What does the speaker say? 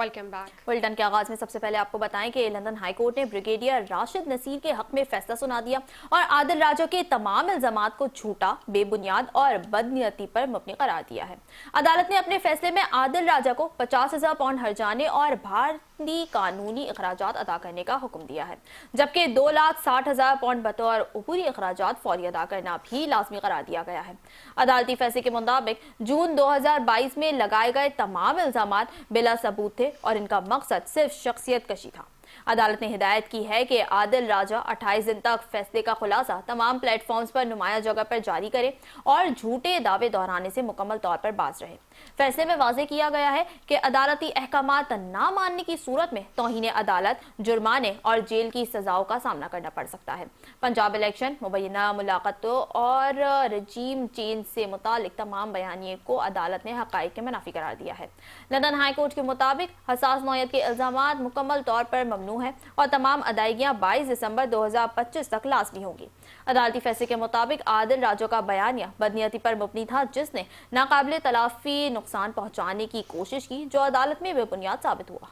Welcome back. Bulletin के आगाज में सबसे पहले आपको बताएं कि लंदन हाई कोर्ट ने ब्रिगेडियर राशिद नसीर के हक में फैसला सुना दिया और आदिल राजा के तमाम इल्जामात को झूठा, बेबुनियाद और बदनीयती पर मबनी करार दिया है। अदालत ने अपने फैसले में आदिल राजा को 50,000 पाउंड हर्जाने और भारतीय कानूनी अखराजात अदा करने का हुक्म दिया है, जबकि 2,60,000 पाउंड बतौर अबूरी अखराजात फौरी अदा करना भी लाजमी करार दिया गया है। अदालती फैसले के मुताबिक जून 2022 में लगाए गए तमाम इल्जामात बिला सबूत थे और इनका मकसद सिर्फ शख्सियत कशी था। अदालत ने हिदायत की है कि आदिल राजा 28 दिन तक फैसले का खुलासा तमाम प्लेटफॉर्म्स पर नुमाया जगह पर जारी करे और झूठे दावे दोहराने से मुकम्मल तौर पर बाज रहे। फैसले में वाज़ेह किया गया है कि अदालती अहकामात ना मानने की सूरत में तौहीन अदालत, जुर्माने और जेल की सजाओं का सामना करना पड़ सकता है। पंजाब इलेक्शन, मुबैना मुलाकातों और रजीम चेंज से मुतालिक तमाम बयानिए को अदालत ने हक़ाइक़ के मुनाफी करार दिया है। लंदन हाई कोर्ट के मुताबिक हसास नौयत के इल्जामात मुकम्मल तौर पर ममनू है और तमाम अदायगियां 22 दिसंबर 2025 तक लाजमी होंगी। अदालती फैसले के मुताबिक आदिल राजा का बयानिया बदनीयती पर मबनी था, जिसने नाकाबिले तलाफी नुकसान पहुंचाने की कोशिश की, जो अदालत में बेबुनियाद साबित हुआ।